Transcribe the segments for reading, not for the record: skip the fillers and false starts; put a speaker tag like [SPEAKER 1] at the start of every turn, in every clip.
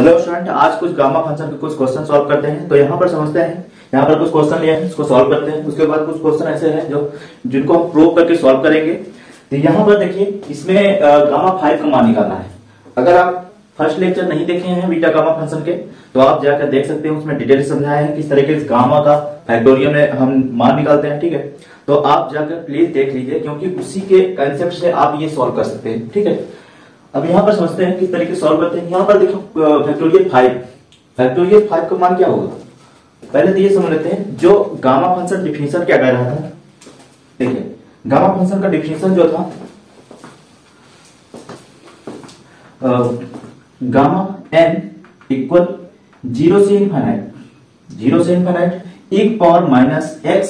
[SPEAKER 1] Hello student, आज कुछ gamma function के कुछ क्वेश्चन सॉल्व करते हैं। तो यहाँ पर समझते हैं, यहाँ पर कुछ क्वेश्चन लिए हैं, इसको सॉल्व करते हैं। उसके बाद कुछ क्वेश्चन ऐसे हैं जिनको हम प्रूव करके सॉल्व करेंगे। तो यहाँ पर देखिए, इसमें गामा 5 का मान निकालना है। अगर आप फर्स्ट लेक्चर नहीं देखे हैं बीटा गामा फंक्शन के, तो आप जाकर देख सकते हैं। उसमें डिटेल समझाया है किस तरीके से गामा का फैक्टोरियल में हम मान निकालते हैं। ठीक है, तो आप जाकर प्लीज देख लीजिए, क्योंकि उसी के कंसेप्ट से आप ये सॉल्व कर सकते हैं। ठीक है, अब यहाँ पर समझते हैं किस तरीके से सॉल्व करते हैं। यहाँ पर देखो फैक्टोरियल 5 का मान क्या होगा। पहले तो ये समझ लेते हैं जो गामा फंक्शन डिफिनेशन क्या कह रहा था। देखिए, गामा फंक्शन का डिफिनेशन जो था, गामा n इक्वल 0 से infinite e power minus x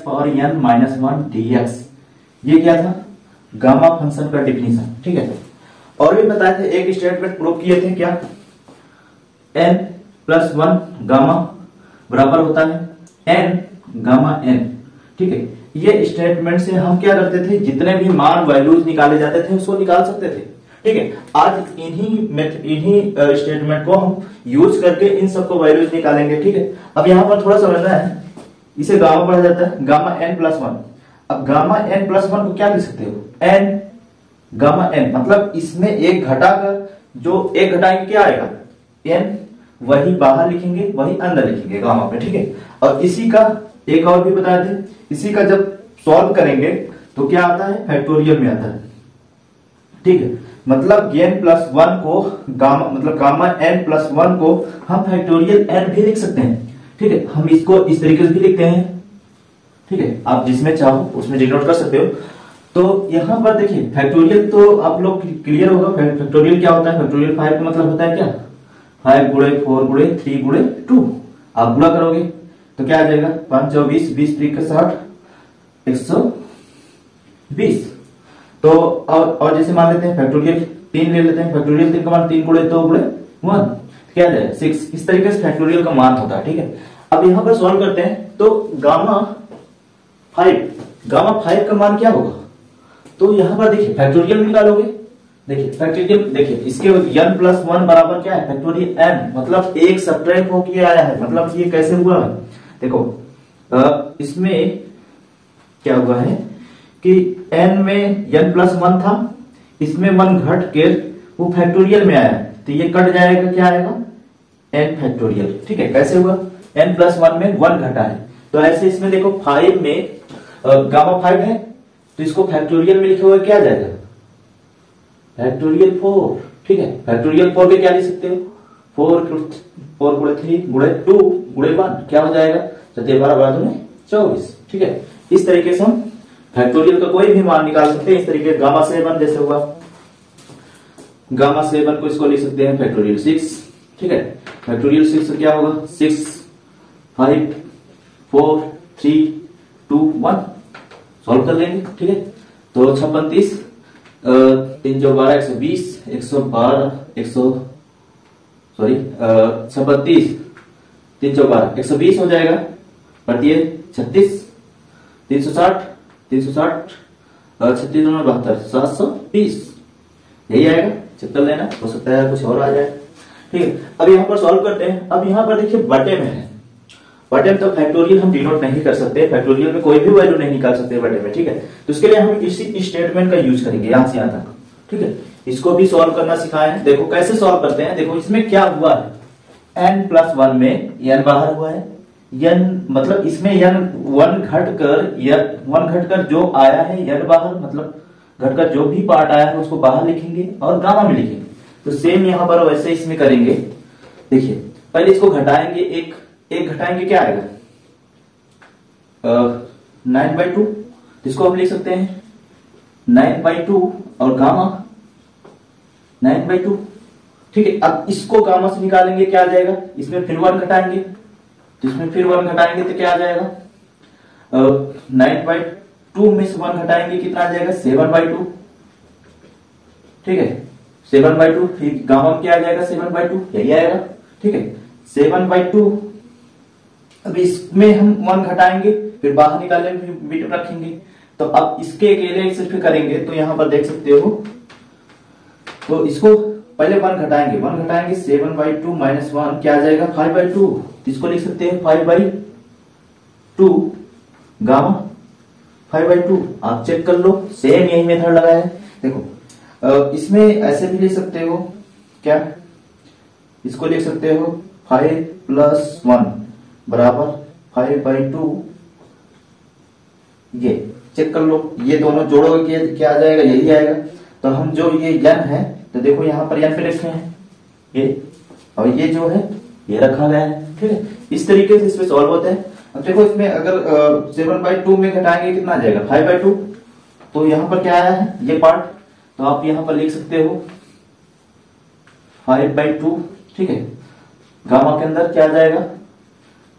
[SPEAKER 1] power n minus 1 dx। ये क्या था, गामा फंक्शन का डिफिनेशन। ठीक है, और भी बताए थे, एक स्टेटमेंट प्रूव किए थे क्या, n प्लस 1 गामा बराबर होता है n गामा n। ठीक है, ये स्टेटमेंट से हम क्या करते थे, जितने भी मान वैल्यूज निकाले जाते थे उसको निकाल सकते थे। ठीक है, आज इन्हीं स्टेटमेंट को हम यूज करके इन सबको वैल्यूज निकालेंगे। ठीक है, अब यहाँ पर थोड़ा समझना है, इसे गामा पढ़ा जाता है गामा n प्लस 1। अब गामा n प्लस 1 को क्या लिख सकते हो, n गामा n, मतलब इसमें एक घटाकर जो एक घटाएंगे क्या आएगा, n, वही बाहर लिखेंगे वही अंदर लिखेंगे गामा पे। ठीक है, और इसी का एक और भी बताए थे, इसी का जब सॉल्व करेंगे तो क्या आता है, फैक्टोरियल में आता है। ठीक है, मतलब n प्लस 1 को गामा, मतलब गामा n प्लस 1 को हम फैक्टोरियल n भी लिख सकते हैं। ठीक है, हम इसको इस तरीके से भी लिखते हैं। ठीक है, आप जिसमें चाहो उसमें डिनोट कर सकते हो। तो यहाँ पर देखिए, फैक्टोरियल तो आप लोग क्लियर होगा। फैक्टोरियल क्या होता है, फैक्टोरियल 5 का मतलब होता है क्या, 5 गुणे 4 गुणे 3 गुणे 2। आप गुणा करोगे तो क्या आ जाएगा, 5 4 20, 20 3 60, 120। तो और जैसे मान लेते हैं फैक्टोरियल 3 ले लेते हैं, फैक्टोरियल 3 का मान 3 गुणे 2 गुणे 1, क्या जाएगा 6। इस तरीके से फैक्टोरियल का मान होता है। ठीक है, अब यहाँ पर सॉल्व करते हैं। तो गामा 5 का मान क्या होगा, तो यहाँ पर देखिए फैक्टोरियल निकालोगे। देखिए फैक्टोरियल, देखिए इसके n प्लस 1 बराबर क्या है, फैक्टोरियल n, मतलब एक सब्ट्रैक्ट होके आया है। मतलब ये कैसे हुआ है, देखो इसमें क्या हुआ है कि n में n प्लस 1 था, इसमें 1 घट के वो फैक्टोरियल में आया, तो ये कट जाएगा, क्या आएगा, n फैक्टोरियल। ठीक है, कैसे हुआ, n प्लस 1 में 1 घटा है। तो ऐसे इसमें देखो 5 में गामा 5 है, तो इसको फैक्टोरियल में लिखे हुए क्या जाएगा, फैक्टोरियल 4। ठीक है, फैक्टोरियल 4 के क्या लिख सकते हो, 4 गुणे 3 गुणे 2 गुणे 1, क्या हो जाएगा, 7 12 12 24। ठीक है, इस तरीके से हम फैक्टोरियल का कोई भी मान निकाल सकते हैं। इस तरीके गामा 7 जैसे हुआ, गामा 7 को इसको लिख सकते हैं फैक्टोरियल 6। ठीक है, फैक्टोरियल 6 से क्या होगा, 6 5 4 3 2 1, सॉल्व कर लेंगे। ठीक है, तो 56 30 3 4 12 120 112 36 3 4 12 120 हो जाएगा, प्रत्येक 36 360 360 36 72 720, यही आएगा। चित्तर लेना, हो सकता है कुछ और आ जाए। ठीक है, अब यहाँ पर सॉल्व करते हैं। अब यहाँ पर देखिए बटे में है, बटे में तो फैक्टोरियल हम डिनोट नहीं कर सकते, फैक्टोरियल में कोई भी वैल्यू नहीं निकाल सकते बटे में। ठीक है, तो इसके लिए हम इसी स्टेटमेंट का यूज करेंगे यहां से यहां तक। ठीक है, इसको भी सॉल्व करना सिखाए हैं। देखो कैसे सॉल्व करते हैं। देखो इसमें क्या हुआ है, n प्लस 1 में n बाहर हुआ है, n मतलब इसमें n 1 घटकर जो आया है n बाहर, मतलब घटकर जो भी पार्ट आया है उसको बाहर लिखेंगे और गामा में लिखेंगे। तो सेम यहाँ पर वैसे इसमें करेंगे। देखिए पहले इसको घटाएंगे, एक घटाएंगे क्या आएगा, 9/2, इसको हम लिख सकते हैं 9/2 और गामा 9/2। ठीक है, अब इसको गामा से निकालेंगे, क्या आ जाएगा, इसमें फिर 1 घटाएंगे, तो इसमें फिर 1 घटाएंगे तो क्या आ जाएगा, 9/2 में से 1 घटाएंगे, कितना आ जाएगा, 7/2। ठीक है, 7/2, फिर गामा में क्या आ जाएगा, 7/2, यही आएगा। ठीक है, 7/2। अब इसमें हम 1 घटाएंगे, फिर बाहर निकालेंगे, फिर बिट रखेंगे। तो अब इसके अकेले सिर्फ करेंगे, तो यहां पर देख सकते हो, तो इसको पहले 1 घटाएंगे, 1 घटाएंगे 7/2 माइनस 1 क्या आ जाएगा 5/2। इसको लिख सकते हैं 5/2 गामा 5/2। आप चेक कर लो, सेम यही मेथड लगाया है। देखो इसमें ऐसे भी लिख सकते हो, क्या इसको लिख सकते हो 5 + 1 बराबर 5/2। ये चेक कर लो, ये दोनों जोड़ोगे क्या आ जाएगा, यही आएगा। तो हम जो ये n है, तो देखो यहाँ पर n पे लिखे हैं ये, और ये जो है ये रखा गया है, ठीक है। इस तरीके से इसमें सॉल्व होता है। अब देखो इसमें अगर 7/2 में घटाएंगे कितना आ जाएगा 5/2। तो यहाँ पर क्या आया है ये पार्ट, तो आप यहाँ पर लिख सकते हो 5/2, ठीक है। गामा के अंदर क्या आ जाएगा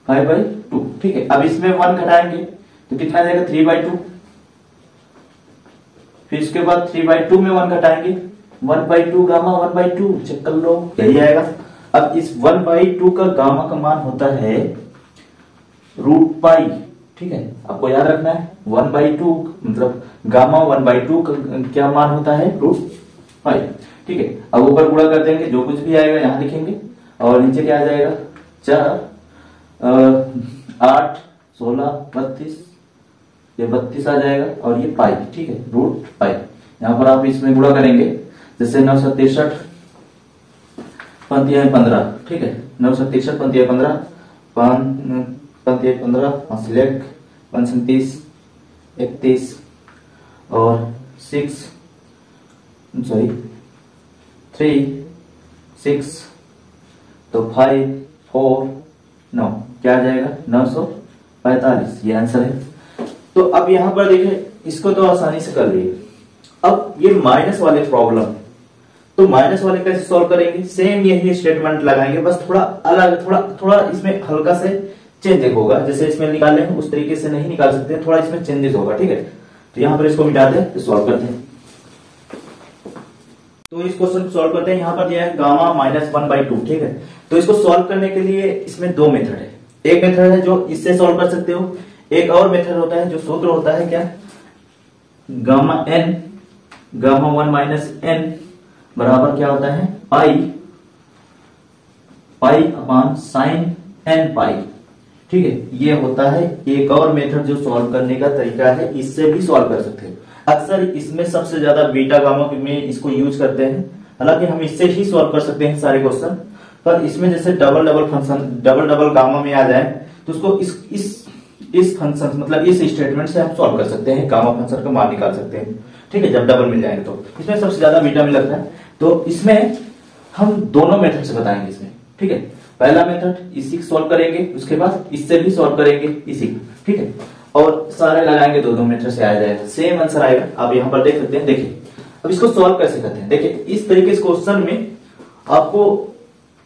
[SPEAKER 1] 5/2, ठीक है। अब इसमें 1 घटाएंगे तो कितना आ जाएगा 3/2। फिर इसके बाद 3/2 में 1 घटाएंगे 1/2 गामा 1/2, चेक कर लो यही आएगा। अब इस 1/2 का गामा का मान होता है √π, ठीक है। आपको याद रखना है 1/2 मतलब गामा 1/2 का क्या मान होता है √π, ठीक है। अब ऊपर गुणा कर देंगे, जो कुछ भी आएगा यहाँ लिखेंगे, और नीचे क्या आ जाएगा 4 8 16 32, ये 32 आ जाएगा, और ये पाई, ठीक है √π। यहाँ पर आप इसमें गुणा करेंगे, जैसे 963 पंक्तियां 15, ठीक है। 963 पंक्तियां 15, 5 37 31 और 3 6, तो 5 4 9 क्या आ जाएगा 945, ये आंसर है। तो अब यहां पर देखिए, इसको तो आसानी से कर लिए। अब ये माइनस वाले प्रॉब्लम, तो माइनस वाले कैसे सॉल्व करेंगे, सेम यही स्टेटमेंट लगाएंगे, बस थोड़ा अलग, थोड़ा इसमें हल्का से चेंज होगा। जैसे इसमें निकाले हैं उस तरीके से नहीं निकाल सकते, थोड़ा इसमें चेंजेस होगा, ठीक है। तो यहां पर इसको मिटाते हैं, तो सॉल्व करते हैं। तो इस क्वेश्चन को सॉल्व करते हैं। यहाँ पर दिया है गामा -1/2, ठीक है। तो इसको सॉल्व करने के लिए इसमें 2 मेथड है। एक मेथड है जो इससे सॉल्व कर सकते हो, एक और मेथड होता है जो सूत्र होता है क्या, गामा 1 - n बराबर क्या होता है π/sin nπ, ठीक है। ये होता है एक और मेथड जो सॉल्व करने का तरीका है, इससे भी सॉल्व कर सकते हैं। अक्सर इसमें सबसे ज्यादा बीटा गामा में इसको यूज करते हैं, हालांकि हम इससे ही सॉल्व कर सकते हैं सारे क्वेश्चन। पर इसमें जैसे डबल फंक्शन डबल गामा में आ जाए, तो उसको इस फंक्शन मतलब इस स्टेटमेंट से हम सॉल्व कर सकते हैं, गामा फंक्शन का मान निकाल सकते हैं, ठीक है। जब डबल मिल जाएंगे तो इसमें सबसे ज्यादा बीटा में लगता है। तो इसमें हम दोनों मेथड से बताएंगे इसमें, ठीक है। पहला मेथड इसी सॉल्व करेंगे, उसके बाद इससे भी सॉल्व करेंगे इसी, ठीक है। और सारे लगाएंगे, दो मेथड से आ जाएगा, सेम आंसर आएगा। आप यहाँ पर देख सकते हैं। देखिए अब इसको सॉल्व कैसे करते हैं, देखिए इस तरीके से क्वेश्चन में आपको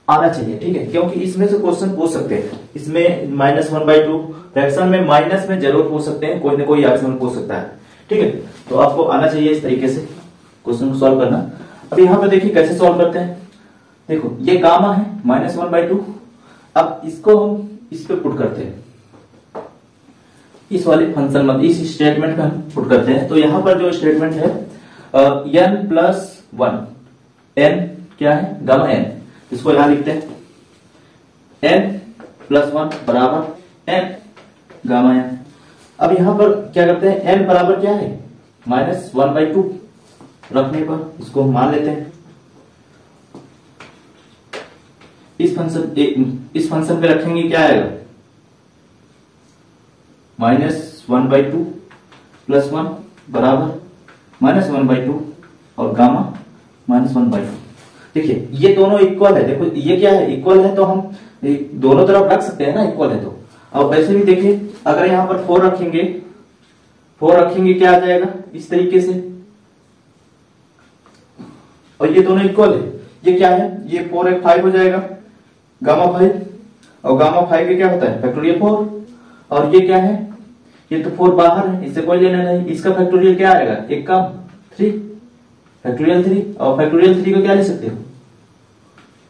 [SPEAKER 1] आना चाहिए, ठीक है। क्योंकि इसमें से क्वेश्चन पूछ सकते हैं, इसमें -1/2 फ्रैक्शन में माइनस में जरूर पूछ सकते हैं, कोई ना कोई ऑप्शन पूछ सकता है, ठीक है। तो आपको आना चाहिए इस तरीके से क्वेश्चन को सॉल्व करना। अब यहाँ पर देखिए कैसे सॉल्व करते हैं। देखो ये गामा है -1/2, अब इसको हम इस पे पुट करते हैं, इस वाले फंक्शन में इस स्टेटमेंट में हम पुट करते हैं। तो यहाँ पर जो स्टेटमेंट है n+1, n क्या है गामा n, इसको यहां लिखते हैं n+1 बराबर n गामा n। अब यहां पर क्या करते हैं, n बराबर क्या है -1/2 रखने पर इसको मान लेते हैं। इस फंक्शन पे रखेंगे क्या आएगा -1/2 + 1 बराबर -1/2 और गामा -1/2। देखिए ये दोनों इक्वल है, देखो ये क्या है इक्वल है, तो हम दोनों तरफ रख सकते हैं ना इक्वल है तो। अब वैसे भी देखिए अगर यहाँ पर 4 रखेंगे क्या आ जाएगा इस तरीके से, और ये दोनों इक्वल है। ये क्या है, ये 4 एक 5 हो जाएगा गामा 5, और गामा 5 के क्या होता है फैक्टोरियल 4, और ये क्या है, ये तो 4 बाहर है, इससे कोई लेना नहीं। इसका फैक्टोरियल क्या आएगा, एक का 3 फैक्टोरियल 3, और फैक्टोरियल 3 को क्या ले सकते हो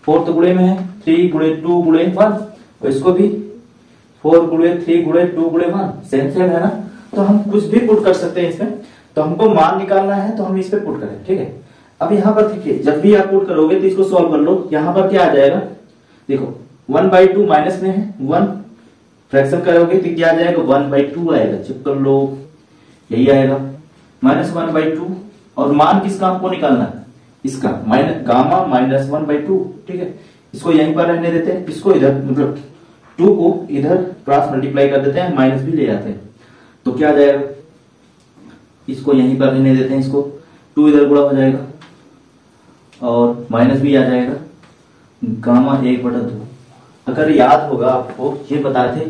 [SPEAKER 1] 4 तो गुणे में है, 3 गुणे 2 गुणे 1, और इसको भी 4 गुणे 3 गुणे 2 गुणे 1 सेम है ना। तो हम कुछ भी पुट कर सकते हैं इसमें, तो हमको मान निकालना है तो हम इस पे पुट करें, ठीक है। अब यहाँ पर देखिए, जब भी आप पुट करोगे तो इसको सॉल्व कर लो। यहाँ पर क्या आ जाएगा, देखो 1/2 माइनस में है, 1 फ्रैक्शन करोगे तो क्या आ जाएगा, 1/2 आएगा। चेक कर लो, यही आएगा -1/2। और मान किसका आपको निकालना है, इसका माइनस गामा -1/2। ठीक है, इसको यहीं पर रहने देते हैं, इसको इधर मतलब 2 को इधर क्रॉस मल्टीप्लाई कर देते हैं, माइनस भी ले जाते हैं, तो क्या आ जाएगा, इसको यहीं पर रहने देते हैं, इसको 2 इधर गुणा हो जाएगा और माइनस भी आ जाएगा, गामा 1/2। अगर याद होगा आपको, ये बताए थे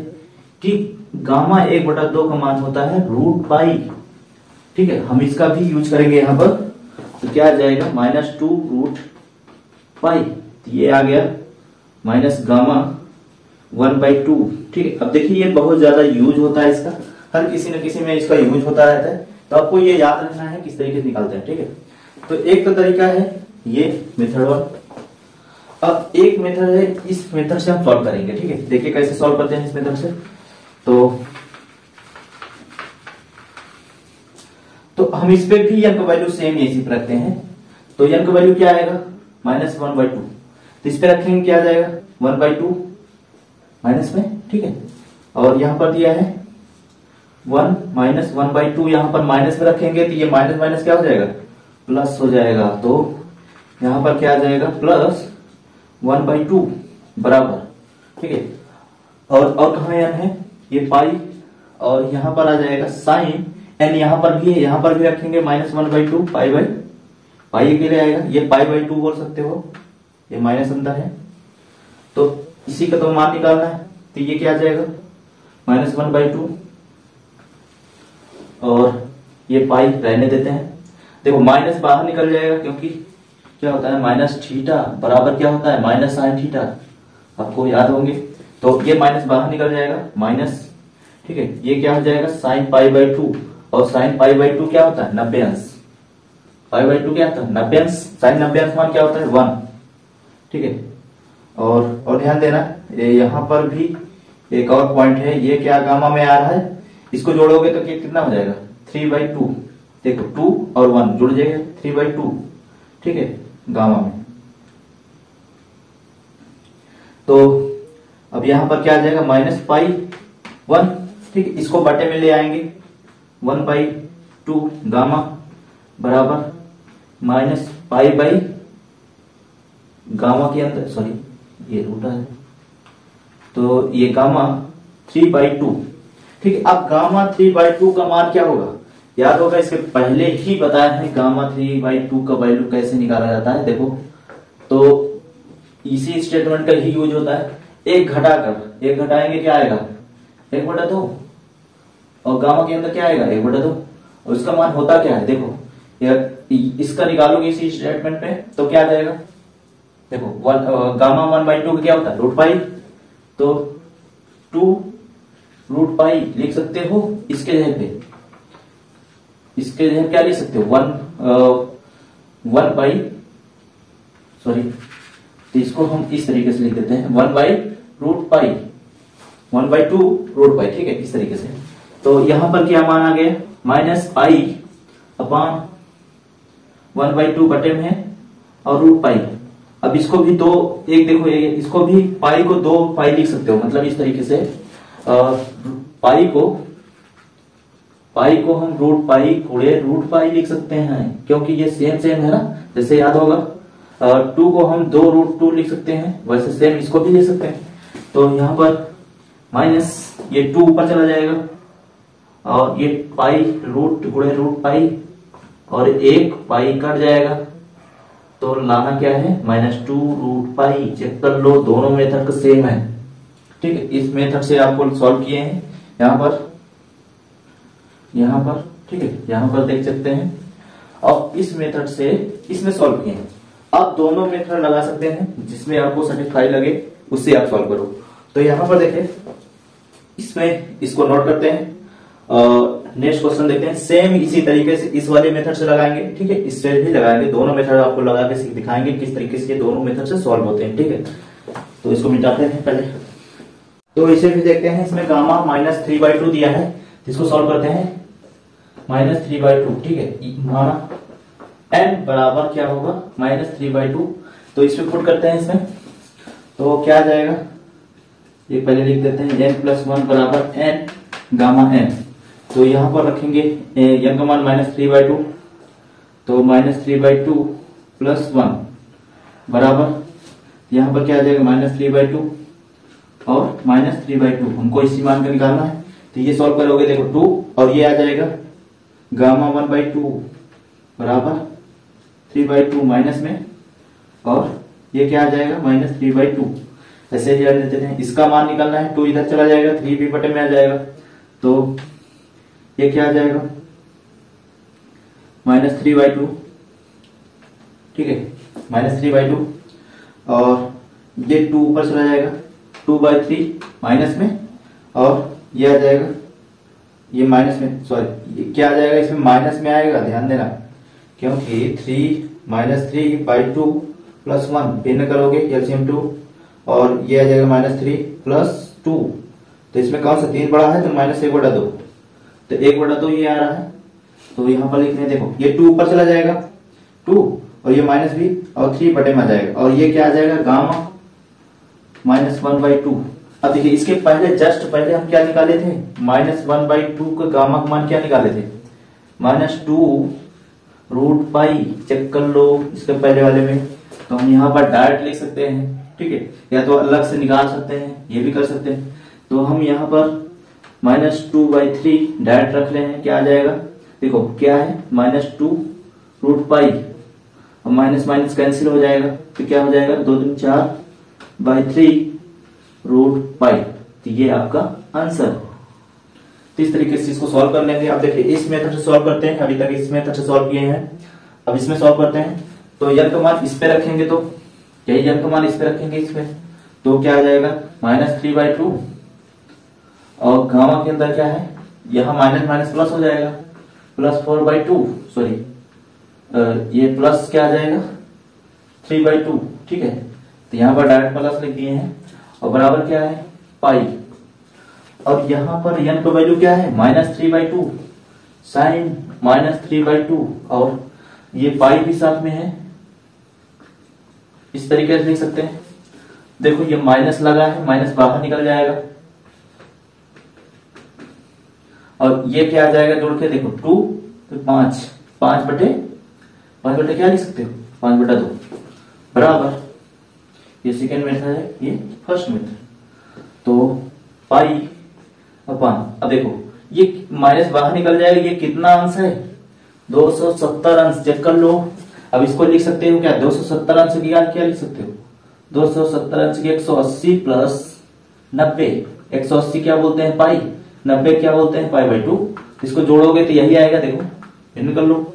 [SPEAKER 1] कि गामा 1/2 का मान होता है √π। ठीक है, हम इसका भी यूज करेंगे यहाँ पर, तो क्या आ जाएगा -2√π। ये आ गया माइनस गामा 1/2। ठीक है, अब देखिए ये बहुत ज्यादा यूज होता है इसका, हर किसी न किसी में इसका यूज होता रहता है, तो आपको ये याद रखना है किस तरीके से निकालते हैं। ठीक है, तो एक तो तरीका है ये मेथड 1। अब एक मेथड है, इस मेथड से हम सॉल्व करेंगे। ठीक है, देखिए कैसे सॉल्व करते हैं इस मेथड से। तो हम इस पे भी n का वैल्यू सेम इसी पर रखते हैं, तो n का वैल्यू क्या आएगा, -1/2। तो इस पे रखेंगे, क्या आ जाएगा 1/2 माइनस में। ठीक है, और यहां पर दिया है 1 -1/2, यहां पर माइनस में रखेंगे तो ये माइनस माइनस क्या हो जाएगा, प्लस हो जाएगा। तो यहां पर क्या आ जाएगा, +1/2 बराबर। ठीक है, और कहां n है, ये पाई, और यहां पर आ जाएगा साइन n, यहां पर भी है, यहां पर भी रखेंगे -1/2, पाई के लिए आएगा, ये π/2 बोल सकते हो, ये माइनस अंदर है, तो इसी का तो मान निकालना है, तो ये क्या आ जाएगा -1/2, और ये पाई रहने देते हैं। देखो माइनस बाहर निकल जाएगा, क्योंकि क्या होता है -θ बराबर क्या होता है -sin θ, आपको याद होंगे, तो ये माइनस बाहर निकल जाएगा, माइनस। ठीक है, ये क्या हो जाएगा sin π/2, और sin π/2 क्या होता है 90 अंश, π/2 क्या होता है 90 अंश, sin 90 अंश मान क्या होता है 1। ठीक है, और ध्यान देना, यहाँ पर भी एक और पॉइंट है, ये क्या गामा में आ रहा है, इसको जोड़ोगे तो कितना हो जाएगा 3/2। देखो 2 और 1 जुड़ जाएगा 3/2। ठीक है, गामा में, तो अब यहां पर क्या आ जाएगा -π1। ठीक है, इसको बटे में ले आएंगे, 1/2 गामा बराबर -π गामा के अंदर, सॉरी ये रूटा है, तो ये गामा 3/2। ठीक है, अब गामा 3/2 का मान क्या होगा, याद होगा, इसके पहले ही बताया है गामा 3/2 का वैल्यू कैसे निकाला जाता है। देखो, तो इसी स्टेटमेंट का ही यूज होता है, एक घटाएंगे क्या आएगा 1/2, और गामा के अंदर क्या आएगा 1/2, और इसका मान होता क्या है, देखो इसका निकालोगे इसी स्टेटमेंट पे तो क्या आ जाएगा, देखो गामा 1/2 का क्या होता है √π, तो 2√π लिख सकते हो, इसके जगह पे, इसके जगह क्या लिख सकते हो 1/, सॉरी, तो इसको हम इस तरीके से लिख देते हैं 1/√π, 1/2√π। ठीक है, इस तरीके से, तो यहां पर क्या मान आ गया -π/1/2 बटे में है और √π। अब इसको भी दो, एक देखो इसको भी पाई को 2π लिख सकते हो, मतलब इस तरीके से पाई को हम √π गुणे √π लिख सकते हैं, क्योंकि ये सेम है ना, जैसे याद होगा 2 को हम 2√2 लिख सकते हैं, वैसे सेम इसको भी लिख सकते हैं। तो यहाँ पर माइनस ये 2 ऊपर चला जाएगा, और ये पाई रूट गुणे √π, और एक पाई कट जाएगा, तो लाना क्या है -2√π। चेक कर लो, दोनों मेथड का सेम है। ठीक है, इस मेथड से आपको सॉल्व किए हैं यहाँ पर, ठीक है, यहाँ पर देख सकते हैं, और इस मेथड से इसमें सॉल्व किए हैं। आप दोनों मेथड लगा सकते हैं, जिसमें आपको सेटिस्फाई लगे उससे आप सॉल्व करो। तो यहाँ पर देखें, इसमें इसको नोट करते हैं, नेक्स्ट क्वेश्चन देखते हैं। सेम इसी तरीके से इस वाले मेथड से लगाएंगे, ठीक है, इससे भी लगाएंगे, दोनों मेथड आपको लगा के दिखाएंगे किस तरीके से दोनों मेथड से सॉल्व होते हैं। ठीक है, तो इसको मिटाते हैं पहले, तो इसे भी देखते हैं। इसमें गामा -3/2 दिया है, इसको सॉल्व करते हैं। -3/2, ठीक है, माना n बराबर क्या होगा -3/2। तो इसमें पुट करते हैं इसमें, तो क्या आ जाएगा, ये पहले लिख देते हैं n+1 बराबर n गामा n। तो यहां पर रखेंगे n का मान -3/2, तो -3/2 + 1 बराबर यहां पर क्या आ जाएगा -3/2 और -3/2, हमको इसी मान का निकालना है। तो ये सॉल्व करोगे देखो 2 और ये आ जाएगा गामा 1/2 बराबर 3/2 माइनस में, और ये क्या आ जाएगा -3/2। ऐसे ही रख देते हैं, इसका मान निकालना है, 2 इधर चला जाएगा, 3 भी बटे में आ जाएगा, तो ये क्या आ जाएगा -3/2, ठीक है -3/2, और ये 2 ऊपर चला जाएगा 2/3 माइनस में, और ये आ जाएगा ये माइनस में, सॉरी ये क्या आ जाएगा इसमें माइनस में आएगा, ध्यान देना, क्योंकि 3/2 + 1 भिन्न करोगे एलसीएम 2, और ये आ जाएगा -3 + 2, तो इसमें कौन सा 3 बड़ा है, तो -1/2, तो 1/2 ये आ रहा है। तो यहाँ पर लिखने देखो, ये 2 ऊपर चला जाएगा 2, और ये माइनस भी, और 3 बटे में आ जाएगा, और ये क्या आ जाएगा गामा -1/2। अब देखिए इसके पहले जस्ट पहले हम क्या निकाले थे, -1/2 का गामा का मान क्या निकाले थे, -2√π। चेक कर लो इसके पहले वाले में, तो हम यहाँ पर डायरेक्ट लिख सकते हैं, ठीक है, या तो अलग से निकाल सकते हैं, ये भी कर सकते हैं। तो हम यहाँ पर -2/3 डायरेक्ट रख रहे हैं, क्या आ जाएगा देखो क्या है -2√π, और माइनस माइनस कैंसिल हो जाएगा, तो क्या हो जाएगा 2 दूनी 4/3√π। तो ये आपका आंसर। तो इस तरीके से इसको सॉल्व कर लेंगे। अब देखिए इस मेथड से सॉल्व करते हैं, अभी तक इस मेथड से सॉल्व किए हैं, अब इसमें सॉल्व करते हैं। तो n का मान इस पे रखेंगे, तो यही n का मान इस पे रखेंगे इसमें, तो क्या आ जाएगा -3/2, और गामा के अंदर क्या है, यहाँ माइनस माइनस प्लस हो जाएगा, +4/2, सॉरी ये प्लस क्या आ जाएगा 3/2, ठीक है, तो यहाँ पर डायरेक्ट प्लस लिख दिए हैं, और बराबर क्या है पाई, और यहाँ पर n का वैल्यू क्या है -3/2 साइन -3/2, और ये पाई भी साथ में है, इस तरीके से लिख सकते हैं। देखो ये माइनस लगा है, माइनस बाहर निकल जाएगा, और ये क्या आ जाएगा जोड़ के देखो 2 तो 5 बटे क्या लिख सकते हो 5/2 बराबर, ये सेकेंड मेथड है, ये फर्स्ट मेथड। तो पाई अपॉन, अब देखो ये माइनस बाहर निकल जाएगा, ये कितना अंश है 270 अंश, चेक कर लो। अब इसको लिख सकते हो क्या 270 अंश की क्या लिख सकते हो 270 अंश की 180 + 90, 180 क्या बोलते हैं पाई, 90 क्या बोलते हैं π/2, इसको जोड़ोगे तो यही आएगा, देखो भिन्न कर लो,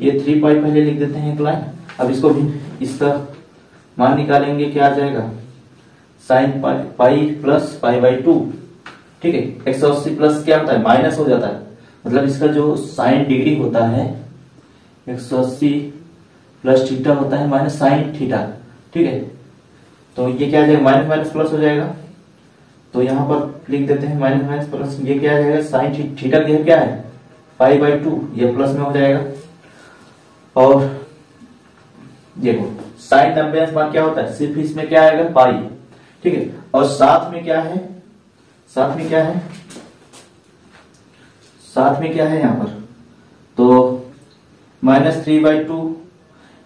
[SPEAKER 1] ये 3π पहले लिख देते हैं एक लाइन। अब इसको भी इसका मान निकालेंगे, क्या आ जाएगा sin पाई + π/2, ठीक है, 180 प्लस क्या होता है माइनस हो जाता है, मतलब इसका जो साइन डिग्री होता है 180 + थीटा होता है माइनस साइन थीटा, ठीक है, तो ये क्या आ जाएगा माइनस माइनस प्लस हो जाएगा, तो यहाँ पर लिख देते हैं माइनस माइनस प्लस, ये क्या आ जाएगा साइन थीटा की क्या है π/2, ये प्लस में हो जाएगा, और देखो साइन 90 अंश मान क्या होता है सिर्फ इसमें क्या आएगा पाई, ठीक है, और साथ में क्या है यहाँ पर, तो -3/2,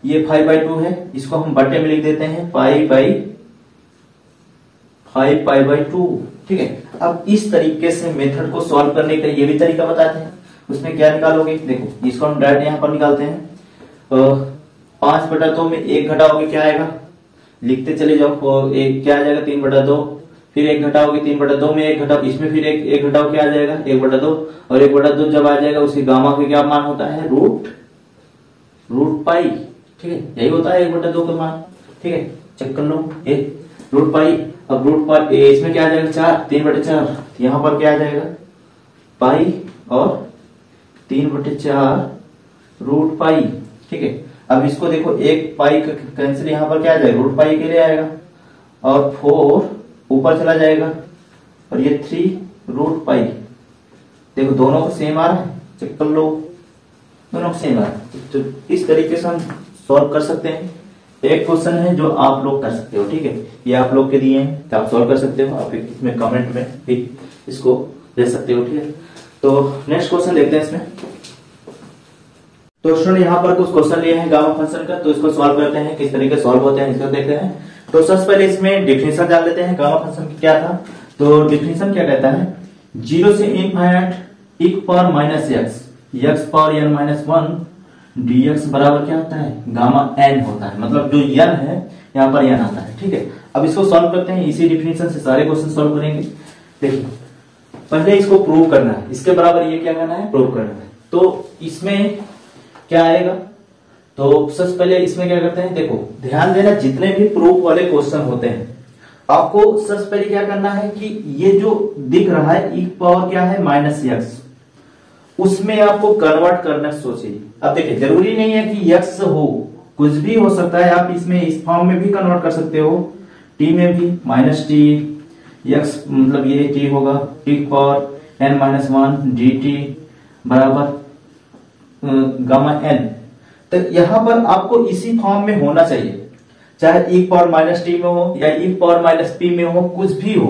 [SPEAKER 1] ये 5/2 है, इसको हम बटे में लिख देते हैं π/2, ठीक है। अब इस तरीके से मेथड को सॉल्व करने का ये भी तरीका बताते हैं, उसमें क्या निकालोगे देखो, इसको हम डायरेक्ट यहाँ पर निकालते हैं, 5/2 में 1 घटाओगे क्या आएगा, लिखते चले जाओ, एक क्या आ जाएगा 3/2, फिर 1 घटाओगे 3/2 में 1 घटाओ, इसमें फिर एक घटाओ क्या आ जाएगा 1/2, और 1/2 जब आ जाएगा उसके गामा का क्या मान होता है √π, ठीक है, यही होता है 1/2 का मान, ठीक है, चेक कर लो ये √π। अब √π इसमें क्या आ जाएगा 4, 3/4, यहाँ पर क्या आ जाएगा पाई और 3/4 √π, ठीक है। अब इसको देखो एक पाई का कैंसिल यहाँ पर क्या आ जाएगा √π के लिए आएगा, और 4 ऊपर चला जाएगा, और ये 3 √π, देखो दोनों को सेम आ रहा है, चेक कर लो, दोनों सेम है। तो इस तरीके से हम सॉल्व कर सकते हैं। एक क्वेश्चन है जो आप लोग कर सकते हो, ठीक है, ये आप लोग के दिए हैं तो आप सॉल्व कर सकते हो। आप इसमें कमेंट में भी इसको दे सकते हो, ठीक है। तो नेक्स्ट क्वेश्चन देखते हैं इसमें। तो स्टूडेंट यहाँ पर कुछ क्वेश्चन लिए हैं गामा फंक्शन का, तो इसको सॉल्व करते हैं। किस तरीके से सॉल्व होते हैं इसको देखते हैं। तो सबसे पहले इसमें डिफिनेशन डाल लेते हैं। गामा फंक्शन की क्या था, तो डिफिनेशन क्या कहता है, 0 से infinite e power minus x power n minus 1 dx बराबर क्या होता है, गामा n होता है। मतलब जो n है यहाँ पर n आता है, ठीक है। अब इसको सॉल्व करते हैं। इसी डिफिनेशन से सारे क्वेश्चन सॉल्व करेंगे। देखिए पहले इसको प्रूव करना है, इसके बराबर ये क्या करना है, प्रूव करना है। तो इसमें क्या आएगा, तो सबसे पहले इसमें क्या करते हैं, देखो ध्यान देना, जितने भी प्रूफ वाले क्वेश्चन होते हैं आपको सबसे पहले क्या करना है कि ये जो दिख रहा है e पावर क्या है माइनस x, उसमें आपको कन्वर्ट करना सोचिए। अब देखिए जरूरी नहीं है कि x हो, कुछ भी हो सकता है। आप इसमें इस फॉर्म में भी कन्वर्ट कर सकते हो, t में भी माइनस टी x, मतलब ये t होगा t power n minus 1 dt बराबर गामा n। तो यहां पर आपको इसी फॉर्म में होना चाहिए, चाहे e पावर माइनस टी में हो या e पावर माइनस p में हो, कुछ भी हो।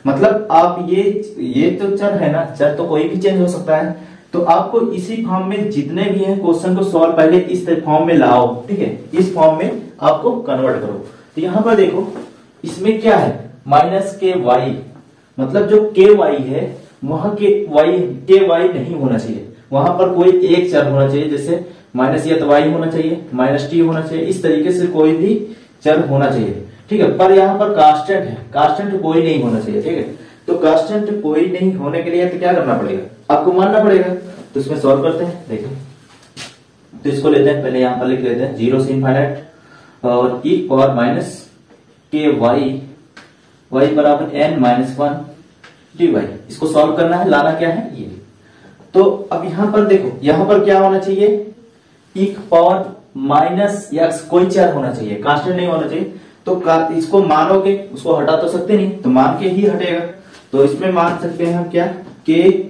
[SPEAKER 1] मतलब आप ये तो चर है ना, चर तो कोई भी चेंज हो सकता है। तो आपको इसी फॉर्म में जितने भी हैं क्वेश्चन को सॉल्व पहले इस फॉर्म में लाओ, ठीक है, इस फॉर्म में आपको कन्वर्ट करो। तो यहां पर देखो इसमें क्या है, माइनस के वाई, मतलब जो के वाई है वहां के वाई नहीं होना चाहिए, वहां पर कोई एक चर होना चाहिए। जैसे माइनस या तो वाई होना चाहिए, माइनस टी होना चाहिए, इस तरीके से कोई भी चर होना चाहिए, ठीक है। पर यहाँ पर कांस्टेंट है, कांस्टेंट कोई नहीं होना चाहिए, ठीक है। तो कांस्टेंट कोई नहीं होने के लिए तो क्या करना पड़ेगा, आपको मानना पड़ेगा। तो इसमें सॉल्व करते हैं, देखो तो इसको लेते हैं, पहले यहाँ पर लिख लेते हैं 0 से इनफाइनाइट और e पावर माइनस के वाई बराबर n माइनस 1 dy। इसको सॉल्व करना है, लाना क्या है ये। तो अब यहां पर देखो, यहां पर क्या होना चाहिए, e पावर माइनस x, कोई चर होना चाहिए, कांस्टेंट नहीं होना चाहिए। तो इसको मानोगे, उसको हटा तो सकते नहीं, तो मान के ही हटेगा। तो इसमें मान सकते हैं हम क्या, के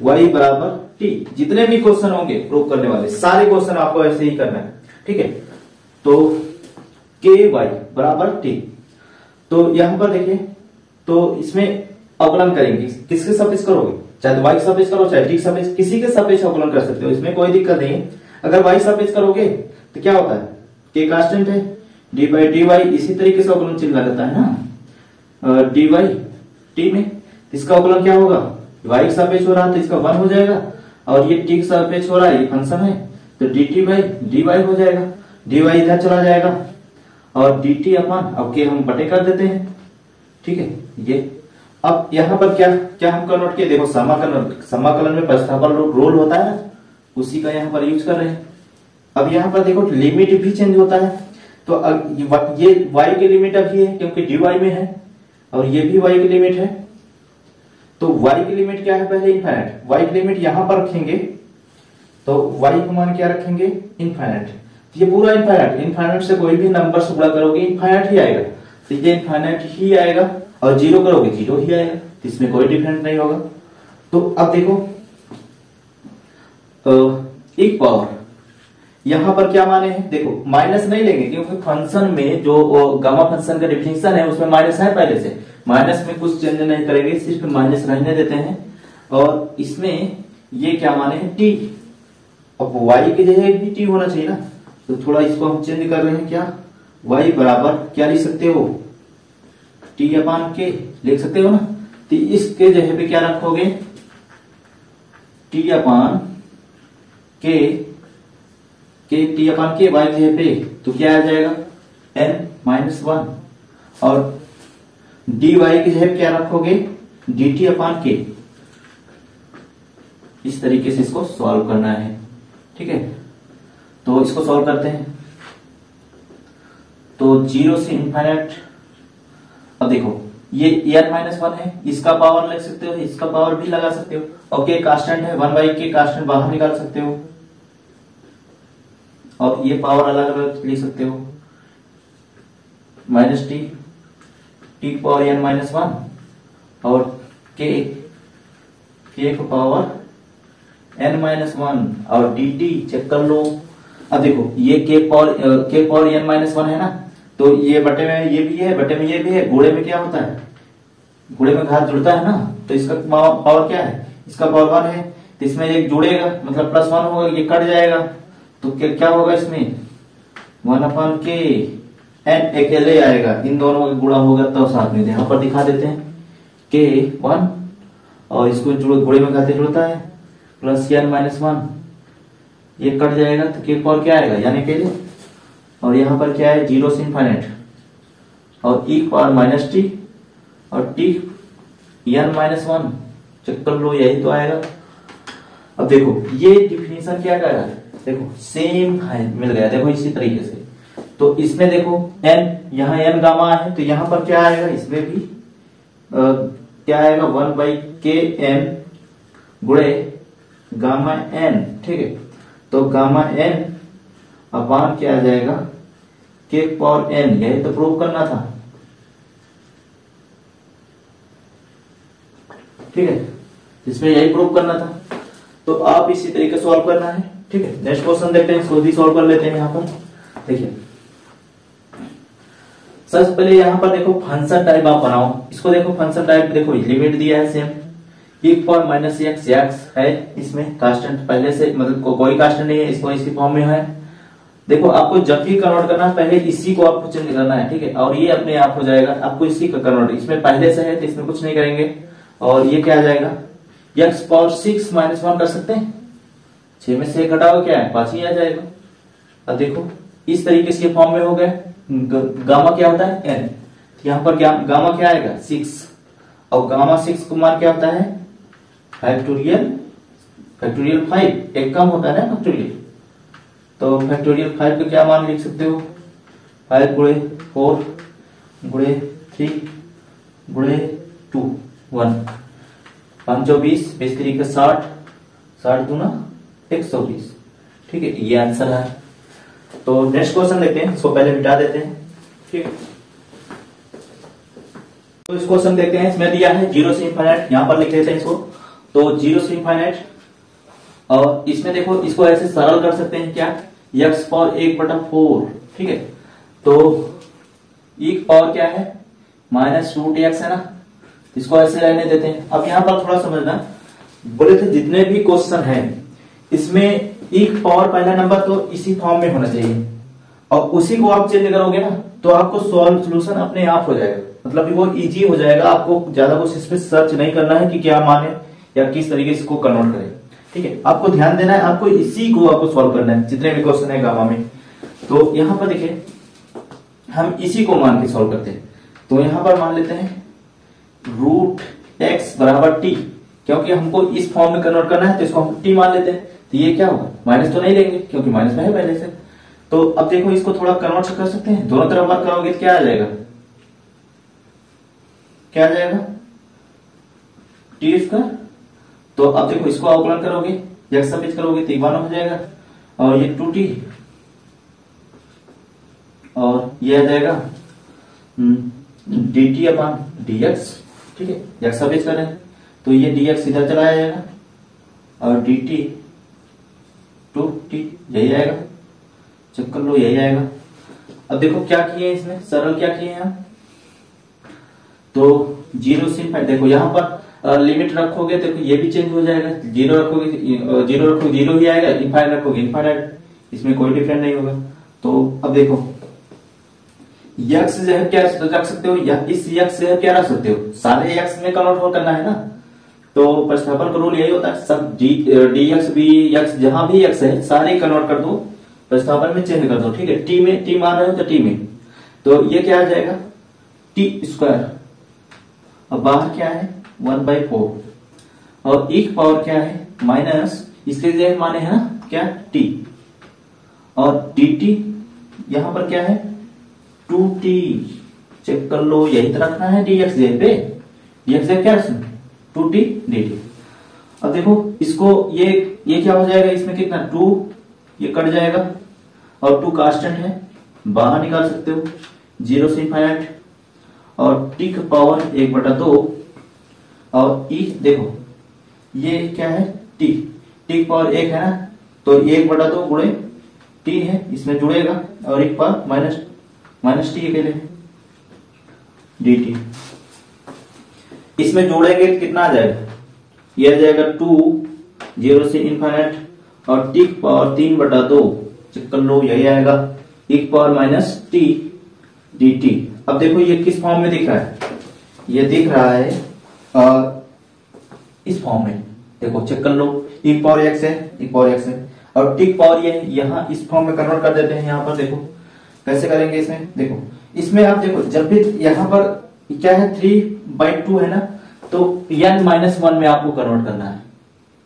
[SPEAKER 1] वाई बराबर टी। जितने भी क्वेश्चन होंगे प्रूव करने वाले सारे क्वेश्चन आपको ऐसे ही करना है, ठीक है। तो के वाई बराबर टी। तो यहां पर देखिए, तो इसमें अवकलन करेंगे, किसके सापेक्ष करोगे, चाहे तो वाई के सापेक्ष करो चाहे टी के सापेक्ष, किसी के सापेक्ष अवकलन कर सकते हो, इसमें कोई दिक्कत नहीं है। अगर वाई सापेक्ष करोगे तो क्या होता है, के कांस्टेंट है, डी बाई डी वाई इसी तरीके से अवकलन चिन्ह लगता है ना, डी वाई टी में इसका अवकलन क्या होगा, वाई के सापेक्ष हो रहा है तो इसका 1 हो जाएगा, और ये टी के सापेक्ष हो रहा है, ये फंक्शन है तो D T by D Y हो जाएगा, डी वाई इधर चला जाएगा और डी टी अपन अब के हम बटे कर देते हैं, ठीक है। ये अब यहाँ पर क्या क्या हम कन्वर्ट किए, देखो समाकलन में प्रतिस्थापन रोल होता है ना, उसी का यहाँ पर यूज कर रहे हैं। अब यहाँ पर देखो लिमिट भी चेंज होता है। तो ये y की लिमिट अब ये है क्योंकि dy में है, और ये भी y की लिमिट है। तो y की लिमिट क्या है, पहले इनफाइनाइट, y की लिमिट यहां पर रखेंगे तो y को मान क्या रखेंगे, इनफाइनाइट। ये पूरा इनफाइनाइट, इनफाइनाइट से कोई भी नंबर से गुणा करोगे इनफाइनाइट ही आएगा, तो ये इनफाइनाइट ही आएगा, और जीरो करोगे जीरो ही आएगा, तो इसमें कोई डिफरेंस नहीं होगा। तो अब देखो एक पावर यहां पर क्या माने हैं, देखो माइनस नहीं लेंगे क्योंकि फंक्शन में जो गामा फंक्शन का डिफिनेशन है उसमें माइनस है पहले से, माइनस में कुछ चेंज नहीं करेंगे, सिर्फ माइनस रहने देते हैं। और इसमें ये क्या माने हैं, टी। अब y की जगह भी टी होना चाहिए ना, तो थोड़ा इसको हम चेंज कर रहे हैं, क्या y बराबर क्या लिख सकते हो, टी अपान के लिख सकते हो ना। तो इसके जगह पे क्या रखोगे, टी अपान के टी अपान के वाई जगह पे, तो क्या आ जाएगा n माइनस 1, और डी वाई की जगह क्या रखोगे, डी टी अपान के। इस तरीके से इसको सॉल्व करना है, ठीक है। तो इसको सॉल्व करते हैं। तो 0 से इनफाइनाइट, अब देखो ये n माइनस 1 है, इसका पावर ले सकते हो, इसका पावर भी लगा सकते हो, और के कांस्टेंट है 1 बाई के कांस्टेंट बाहर निकाल सकते हो, और ये पावर अलग अलग ले सकते हो, minus T T power n minus 1 और के का पावर n-1 और dt चेक कर लो। अब देखो ये k पावर n-1 है ना, तो ये बटे में ये भी है, बटे में ये भी है, गुणे में क्या होता है, गुणे में घात जुड़ता है ना, तो इसका पावर क्या है, इसका पावर 1 है, तो इसमें एक जुड़ेगा मतलब +1 होगा, ये कट जाएगा, तो क्या होगा इसमें 1/k, n अकेले आएगा, इन दोनों का गुणा होगा तो साथ में यहाँ पर दिखा देते हैं k1 और इसको गुणे में घाते जुड़ता है प्लस n-1, ये कट जाएगा तो k पावर क्या आएगा यानी अकेले, और यहाँ पर क्या है 0 से इनफाइनाइट और e पावर -t और t n-1 चेक कर लो, यही तो आएगा। अब देखो ये डिफिनीशन क्या कर रहा है, देखो सेम है मिल गया, देखो इसी तरीके से, तो इसमें देखो n यहाँ n गामा है, तो यहाँ पर क्या आएगा, इसमें भी क्या आएगा 1/kn गुणे गामा n, ठीक है, तो गामा n अपान क्या आ जाएगा k पावर n, यही तो प्रूव करना था, ठीक है, इसमें यही प्रूव करना था, तो आप इसी तरीके से सॉल्व करना है, ठीक है। नेक्स्ट क्वेश्चन देखते हैं, इसको भी सॉल्व कर लेते हैं। यहाँ पर देखिए सबसे पहले यहाँ पर देखो फंक्शन टाइप आप बनाओ, इसको देखो फंक्शन टाइप देखो लिमिट दिया है सेम, e पावर -x है, इसमें कांस्टेंट पहले से मतलब कोई कांस्टेंट नहीं है, इसको इसी फॉर्म में है। देखो आपको जब भी कन्वर्ट करना है पहले इसी को आपको चेंज करना है, ठीक है, और ये अपने आप हो जाएगा, आपको इसी का कन्वर्ट, इसमें पहले से है तो इसमें कुछ नहीं करेंगे, और ये क्या आ जाएगा x पावर 6 -1 कर सकते हैं, 6 में से घटाओ क्या है 5 ही आ जाएगा। अब देखो इस तरीके से फॉर्म में हो गए, गामा क्या होता है n, यहाँ पर क्या गामा क्या आएगा 6, और गामा 6 को मान क्या होता है फैक्टोरियल 5, एक कम होता है ना फैक्टोरियल, तो फैक्टोरियल 5 का क्या मान लिख सकते हो 5 गुणे 4 गुणे 3 गुणे 2 1, 5 20 20 3 60 60 दूना 120, ठीक है, ये आंसर है। तो नेक्स्ट क्वेश्चन देखते हैं, इसको पहले मिटा देते हैं, ठीक है। तो इस क्वेश्चन देखते हैं, इसमें दिया है 0 से इनफाइनाइट, यहां पर लिख लेते हैं इसको, तो 0 से इनफाइनाइट, और इसमें देखो इसको ऐसे सरल कर सकते हैं क्या, x पावर 1/4, ठीक है, तो e पावर क्या है -√x है ना, इसको ऐसे रहने देते हैं। अब यहाँ पर थोड़ा समझना, बोले थे जितने भी क्वेश्चन हैं इसमें e पावर पहला नंबर तो इसी फॉर्म में होना चाहिए, और उसी को आप चेंज करोगे ना तो आपको सॉल्यूशन अपने आप हो जाएगा, मतलब कि वो इजी हो जाएगा, आपको ज्यादा कुछ इसमें सर्च नहीं करना है कि क्या माने या किस तरीके से इसको कन्वर्ट करें, ठीक है। आपको ध्यान देना है, आपको इसी को आपको सॉल्व करना है जितने भी क्वेश्चन है गामा में। तो यहाँ पर देखिए हम इसी को मान के सॉल्व करते हैं, तो यहाँ पर मान लेते हैं √x बराबर t, क्योंकि हमको इस फॉर्म में कन्वर्ट करना है तो इसको हम t मान लेते हैं, तो ये क्या होगा माइनस तो नहीं लेंगे क्योंकि माइनस में है पहले से। तो अब देखो इसको थोड़ा कन्वर्ट कर सकते हैं, दोनों तरफ बात करोगे तो क्या आ जाएगा, क्या आ जाएगा t²। तो अब देखो इसको अवकलन करोगे, x सब्सिट्यूट करोगे तो 1 हो जाएगा, और ये 2t, और ये आ जाएगा dt/dx, ठीक है, x सब्सिट्यूट करें तो ये dx इधर चला जाएगा, और dt 2t यही आएगा, चेक कर लो यही आएगा। अब देखो क्या किए इसमें, सरल क्या किए हैं, तो 0 से इनफाइनाइट, देखो यहाँ पर लिमिट रखोगे तो ये भी चेंज हो जाएगा, 0 रखोगे 0 ही आएगा, इनफाइनाइट रखोगे इनफाइनाइट, इसमें कोई डिफरेंस नहीं होगा। तो अब देखो x जो है क्या रख सकते हो, या इस x से क्या रख सकते हो, सारे x में कन्वर्ट करना है ना, तो प्रतिस्थापन का रूल यही होता है, सब dx भी x जहां भी x है सारे कन्वर्ट कर दो, प्रतिस्थापन में चेंज कर दो, ठीक है, t में t मान रहे हो तो t में, तो ये क्या आ जाएगा t², अब बाहर क्या है 1/4, और e पावर क्या है माइनस, इसके जगह माने है ना क्या t, और dt यहां पर क्या है 2t, चेक कर लो यही तो रखना है dx जगह पे, dx जगह क्या रखना 2t dt। अब देखो इसको ये क्या हो जाएगा, इसमें कितना 2, ये कट जाएगा, और 2 कांस्टेंट है बाहर निकाल सकते हो, 0 से इनफाइनाइट, और t का पावर 1/2, और e देखो ये क्या है t टी पावर 1 है ना, तो 1/2 गुणे टी है, इसमें जुड़ेगा और 1 पावर माइनस टी अकेले डी टी। इसमें जोड़ेंगे तो कितना आ जाएगा, ये आ जाएगा 2 0 से इनफाइनाइट और टी पावर 3/2 चेक कर लो, यही आएगा 1 power minus T D T. अब देखो ये किस फॉर्म में दिख रहा है, ये दिख रहा है इस फॉर्म में, देखो चेक कर लो, 1 पावर x है, 1 पावर x है और टी पावर ये यहाँ इस फॉर्म में कन्वर्ट कर देते हैं। यहाँ पर देखो कैसे करेंगे, इसमें देखो, इसमें आप देखो जब भी यहाँ पर क्या है 3/2 है ना, तो n-1 में आपको कन्वर्ट करना है,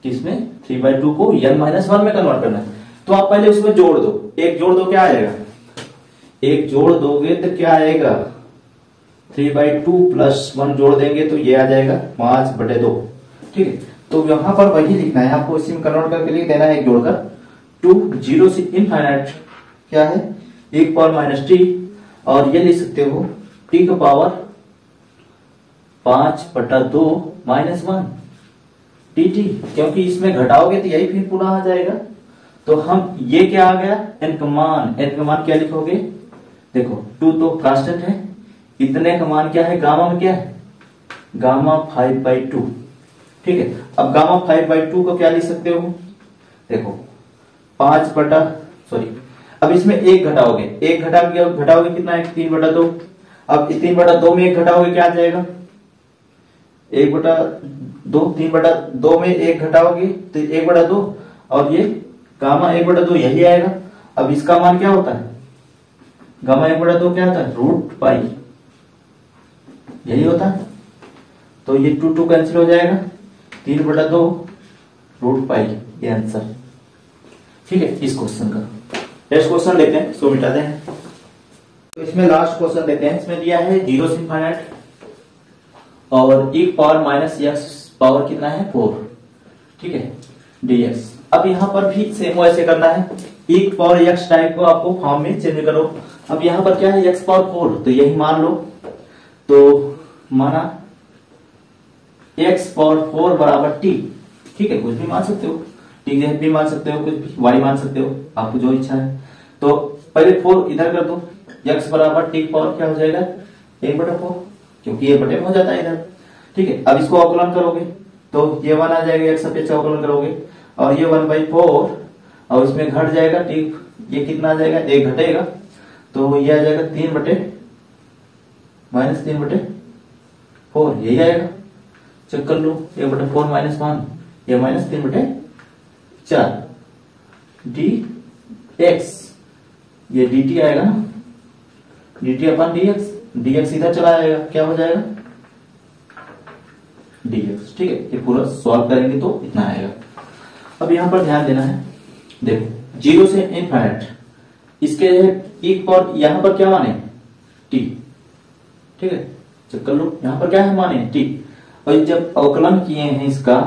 [SPEAKER 1] किसमें 3/2 को n-1 में कन्वर्ट करना है। तो आप पहले उसमें जोड़ दो, एक जोड़ दो क्या आएगा, एक जोड़ दोगे तो क्या आएगा 3/2 प्लस 1 जोड़ देंगे तो ये आ जाएगा 5/2। ठीक है, तो यहां पर वही लिखना है आपको, इसी में कन्वर्ट करके लिख देना है एक जोड़कर 2 0 से इनफाइनाइट क्या है 1 पावर माइनस टी, और ये लिख सकते हो टी का पावर 5/2 माइनस 1 टी टी, क्योंकि इसमें घटाओगे तो यही फिर पुनः आ जाएगा। तो हम ये क्या आ गया एन का मान क्या लिखोगे, देखो 2 तो कांस्टेंट है, इतने का मान क्या है गामा में, क्या है गामा 5/2। ठीक है, अब गामा 5/2 को क्या लिख सकते हो, देखो 5 अब इसमें 1 घटाओगे, 1 घटाओगे कितना है 3/2। अब 3/2 में 1 घटाओगे क्या आ जाएगा 1/2, 3/2 में 1 घटाओगे तो 1/2 और ये गामा 1/2 यही आएगा। अब इसका मान क्या होता है, गामा 1/2 क्या होता है √पाई, यही होता है। तो ये 2 कैंसिल हो जाएगा, 3/2 √पाई, ये आंसर। ठीक है, इस क्वेश्चन का नेक्स्ट क्वेश्चन लेते हैं, इसको मिटाते हैं। तो इसमें लास्ट क्वेश्चन लेते हैं, इसमें दिया है 0 से इनफाइनाइट और 1 पावर माइनस x पावर कितना है 4। ठीक है, dx। अब यहाँ पर भी सेम वैसे करना है, 1 पावर x टाइप को आपको फॉर्म में चेंज करो। अब यहाँ पर क्या है x पावर 4, तो यही मान लो, तो माना x पावर 4 बराबर t। ठीक है, कुछ भी मान सकते हो, t z भी मान सकते हो, कुछ भी y मान सकते हो, आपको जो इच्छा है। तो पहले 4 इधर कर दो, x बराबर t पावर क्या हो जाएगा 1/4, क्योंकि ये बटे में हो जाता है इधर। ठीक है, अब इसको अवकलन करोगे तो ये 1 आ जाएगा, x अपेक्षा अवकलन करोगे और ये 1/4 और इसमें घट जाएगा t, ये कितना आ जाएगा 1 घटेगा, तो ये आ जाएगा 3/- 3/4, यही आएगा। चेक कर लो, 1/4 माइनस 1, ये माइनस 3/4 dx, ये dt आएगा ना, dt अपन dx इधर चला जाएगा, क्या हो जाएगा dx। ठीक है, ये पूरा सॉल्व करेंगे तो इतना आएगा। अब यहां पर ध्यान देना है, देखो 0 से इनफाइनाइट, इसके 1 पावर यहां पर क्या माने t। ठीक है, चेक कर लो, यहां पर क्या है माने t, और जब अवकलन किए हैं इसका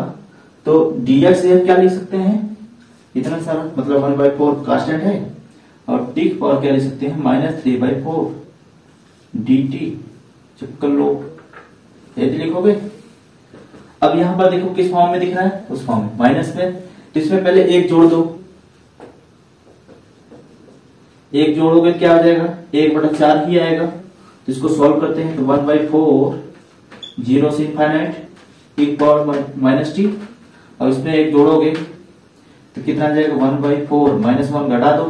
[SPEAKER 1] तो dx क्या लिख सकते हैं इतना सारा, मतलब 1/4 कांस्टेंट है और t पावर क्या लिख सकते हैं -3/4 dt। चेक कर लो, यदि लिखोगे। अब यहां पर देखो किस फॉर्म में दिख रहा है, उस फॉर्म में माइनस में, तो इसमें पहले 1 जोड़ दो, 1 जोड़ोगे क्या आ जाएगा 1/4 ही आएगा। तो इसको सॉल्व करते हैं, तो 1/4 0 से इनफाइनाइट 1 पावर माइनस टी, और इसमें 1 जोड़ोगे तो कितना आ जाएगा 1/4 -1 घटा दो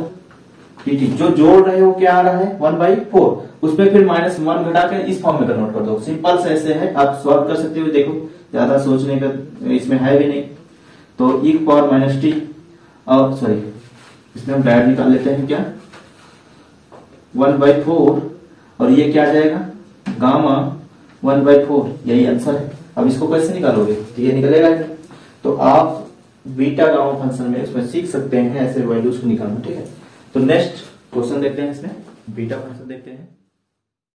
[SPEAKER 1] dt। जो जोड़ रहे हो क्या आ रहा है 1/4, उसमें फिर -1 घटा के इस फॉर्म में कन्वर्ट कर दो। सिंपल से ऐसे है, आप सॉल्व कर सकते हो। देखो ज्यादा सोचने का इसमें है भी नहीं, तो 1 पावर माइनस टी, और सॉरी इसमें हम डायरेक्ट निकाल लेते हैं क्या 1/4 और ये क्या आ जाएगा गामा 1/4, यही आंसर है। अब इसको कैसे निकालोगे, तो ये निकलेगा। तो आप बीटा गामा फंक्शन में उसमें सीख सकते हैं ऐसे वैल्यूज को निकालना। ठीक है, तो नेक्स्ट क्वेश्चन देखते हैं, इसमें बीटा फंक्शन देखते हैं।